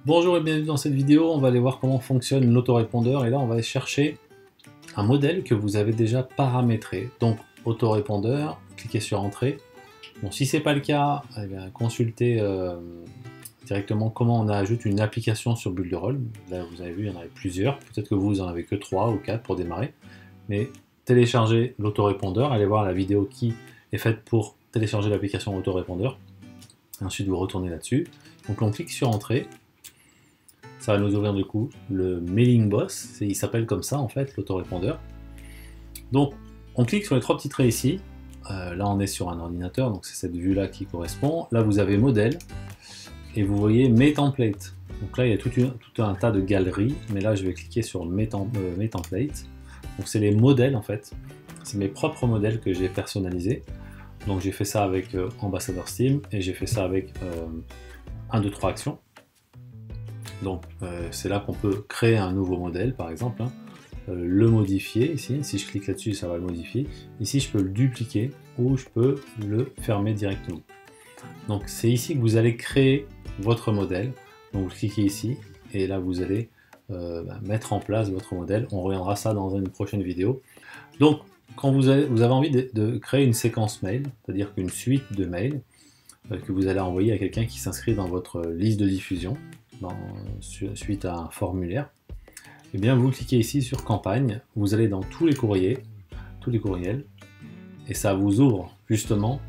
Bonjour et bienvenue dans cette vidéo, on va aller voir comment fonctionne l'autorépondeur et là on va chercher un modèle que vous avez déjà paramétré. Donc autorépondeur, cliquez sur entrée. Bon, si ce n'est pas le cas, eh bien, consultez directement comment on ajoute une application sur Builderall. Là vous avez vu, il y en avait plusieurs, peut-être que vous en avez que 3 ou 4 pour démarrer. Mais téléchargez l'autorépondeur, allez voir la vidéo qui est faite pour télécharger l'application autorépondeur. Ensuite vous retournez là-dessus. Donc on clique sur entrée. Ça va nous ouvrir du coup le Mailing Boss, il s'appelle comme ça en fait, l'autorépondeur. Donc on clique sur les 3 petits traits ici, là on est sur un ordinateur, donc c'est cette vue là qui correspond. Là vous avez modèle, et vous voyez mes templates. Donc là il y a tout un tas de galeries, mais là je vais cliquer sur mes templates. Donc c'est les modèles en fait, c'est mes propres modèles que j'ai personnalisés. Donc j'ai fait ça avec Ambassador Steam, et j'ai fait ça avec 1, 2, 3 actions. Donc c'est là qu'on peut créer un nouveau modèle par exemple, hein. Le modifier ici, si je clique là-dessus ça va le modifier, ici je peux le dupliquer ou je peux le fermer directement. Donc c'est ici que vous allez créer votre modèle, donc vous cliquez ici et là vous allez mettre en place votre modèle, on reviendra ça dans une prochaine vidéo. Donc quand vous avez envie de créer une séquence mail, c'est-à-dire qu'une suite de mails que vous allez envoyer à quelqu'un qui s'inscrit dans votre liste de diffusion, suite à un formulaire, et bien vous cliquez ici sur campagne, vous allez dans tous les courriels, et ça vous ouvre justement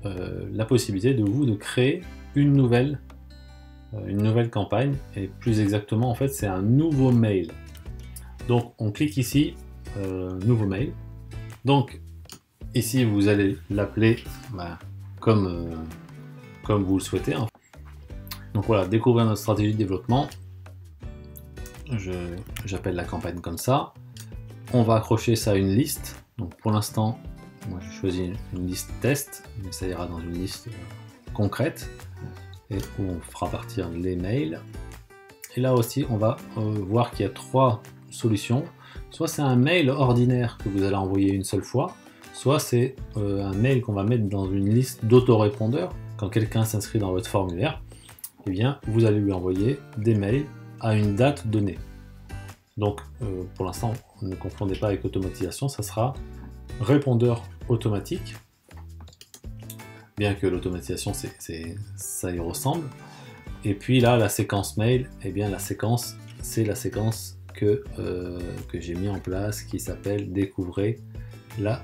la possibilité de créer une nouvelle campagne, et plus exactement en fait c'est un nouveau mail. Donc on clique ici nouveau mail. Donc ici vous allez l'appeler comme vous le souhaitez, hein. Donc voilà, découvrir notre stratégie de développement. J'appelle la campagne comme ça. On va accrocher ça à une liste. Donc pour l'instant, moi j'ai choisi une liste test, mais ça ira dans une liste concrète, et où on fera partir les mails. Et là aussi, on va voir qu'il y a 3 solutions. Soit c'est un mail ordinaire que vous allez envoyer une seule fois, soit c'est un mail qu'on va mettre dans une liste d'autorépondeurs. Quand quelqu'un s'inscrit dans votre formulaire, eh bien, vous allez lui envoyer des mails à une date donnée. Donc, pour l'instant, ne confondez pas avec automatisation, ça sera répondeur automatique, bien que l'automatisation, ça y ressemble. Et puis là, la séquence mail, eh bien, la séquence, c'est la séquence que j'ai mis en place, qui s'appelle Découvrez la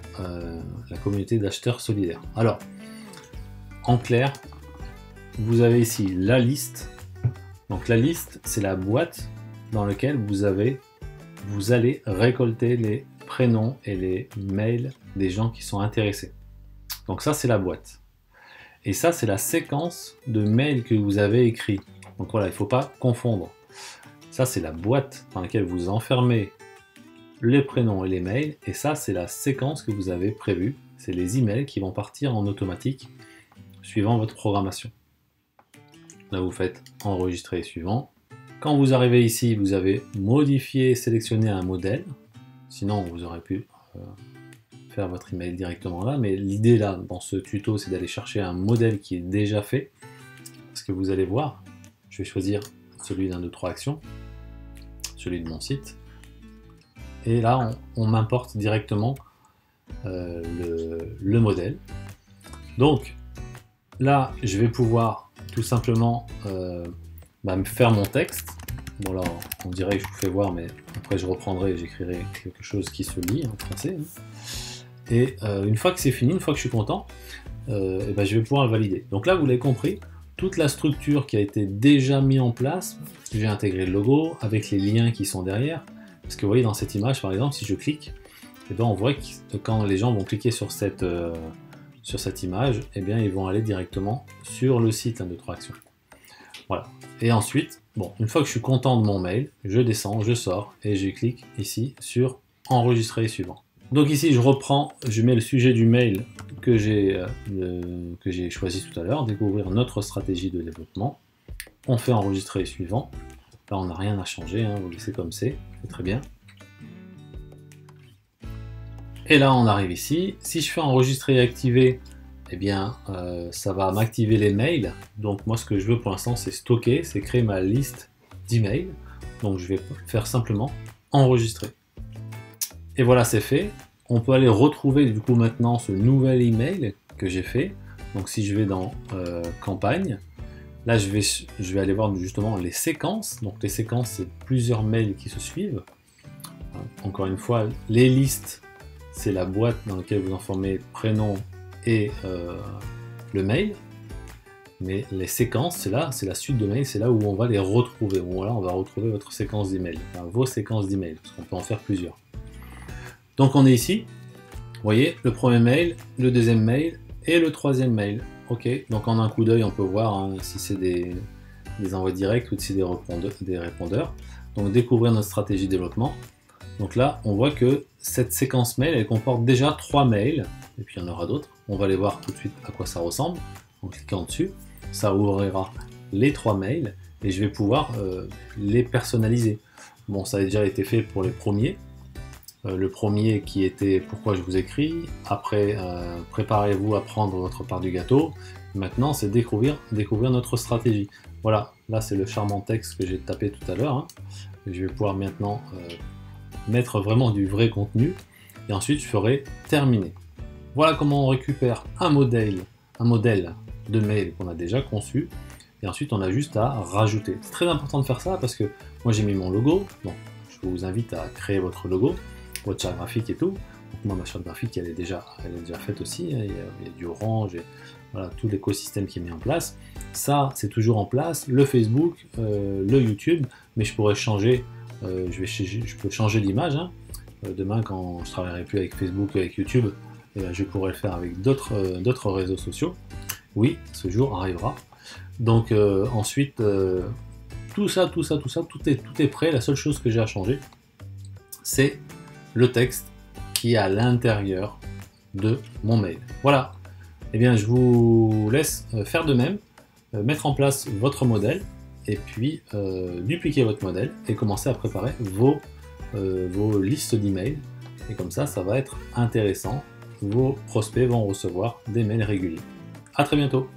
communauté d'acheteurs solidaires. Alors, en clair, vous avez ici la liste. Donc la liste, c'est la boîte dans laquelle vous allez récolter les prénoms et les mails des gens qui sont intéressés. Donc ça, c'est la boîte. Et ça, c'est la séquence de mails que vous avez écrits. Donc voilà, il ne faut pas confondre. Ça, c'est la boîte dans laquelle vous enfermez les prénoms et les mails. Et ça, c'est la séquence que vous avez prévue. C'est les emails qui vont partir en automatique suivant votre programmation. Là, vous faites enregistrer suivant. Quand vous arrivez ici, vous avez modifié, sélectionné un modèle. Sinon, vous aurez pu faire votre email directement là. Mais l'idée là, dans ce tuto, c'est d'aller chercher un modèle qui est déjà fait. Parce que vous allez voir, je vais choisir celui d'1, 2, 3 actions, celui de mon site. Et là, on m'importe directement le modèle. Donc, là, je vais pouvoir tout simplement faire mon texte. Bon là, on dirait que je vous fais voir, mais après je reprendrai et j'écrirai quelque chose qui se lit en français. Et une fois que c'est fini, une fois que je suis content, je vais pouvoir le valider. Donc là, vous l'avez compris, toute la structure qui a été déjà mise en place, j'ai intégré le logo avec les liens qui sont derrière. Parce que vous voyez dans cette image, par exemple, si je clique, on voit que quand les gens vont cliquer sur cette image, eh bien, ils vont aller directement sur le site 1, 2, 3 actions. Voilà. Et ensuite, une fois que je suis content de mon mail, je descends, je sors et je clique ici sur enregistrer suivant. Donc ici, je reprends, je mets le sujet du mail que j'ai choisi tout à l'heure, découvrir notre stratégie de développement. On fait enregistrer suivant. Là, on n'a rien à changer, hein, vous laissez comme c'est très bien. Et là, on arrive ici. Si je fais enregistrer et activer, eh bien, ça va m'activer les mails. Donc moi, ce que je veux pour l'instant, c'est stocker, c'est créer ma liste d'email. Donc je vais faire simplement enregistrer. Et voilà, c'est fait. On peut aller retrouver du coup maintenant ce nouvel email que j'ai fait. Donc si je vais dans campagne, là je vais aller voir justement les séquences. Donc les séquences, c'est plusieurs mails qui se suivent. Encore une fois, les listes, c'est la boîte dans laquelle vous informez prénom et le mail. Mais les séquences, c'est là, c'est la suite de mails, c'est là où on va les retrouver. Bon, là, on va retrouver votre séquence d'email, enfin, vos séquences d'email, parce qu'on peut en faire plusieurs. Donc on est ici, vous voyez, le premier mail, le deuxième mail et le troisième mail. Ok, donc en un coup d'œil, on peut voir hein, si c'est des envois directs ou si c'est des répondeurs. Donc découvrir notre stratégie de développement. Donc là, on voit que cette séquence mail, elle comporte déjà 3 mails, et puis il y en aura d'autres. On va aller voir tout de suite à quoi ça ressemble. En cliquant dessus, ça ouvrira les 3 mails et je vais pouvoir les personnaliser. Bon, ça a déjà été fait pour les premiers. Le premier qui était pourquoi je vous écris, après préparez-vous à prendre votre part du gâteau. Maintenant, c'est découvrir notre stratégie. Voilà, là c'est le charmant texte que j'ai tapé tout à l'heure. Hein. Je vais pouvoir maintenant mettre vraiment du vrai contenu et ensuite je ferai terminer. Voilà comment on récupère un modèle de mail qu'on a déjà conçu et ensuite on a juste à rajouter. C'est très important de faire ça parce que moi j'ai mis mon logo, donc je vous invite à créer votre logo, votre charte graphique et tout. Donc moi ma charte graphique elle est déjà faite aussi, il y a du orange et voilà tout l'écosystème qui est mis en place. Ça c'est toujours en place, le Facebook, le YouTube, mais je pourrais changer, je peux changer l'image. Hein. Demain quand je travaillerai plus avec Facebook et avec YouTube, je pourrais le faire avec d'autres réseaux sociaux. Oui, ce jour arrivera. Donc ensuite, tout est prêt. La seule chose que j'ai à changer, c'est le texte qui est à l'intérieur de mon mail. Voilà. Eh bien, je vous laisse faire de même, mettre en place votre modèle, et puis dupliquer votre modèle et commencer à préparer vos listes d'emails. Et comme ça va être intéressant. Vos prospects vont recevoir des mails réguliers. À très bientôt.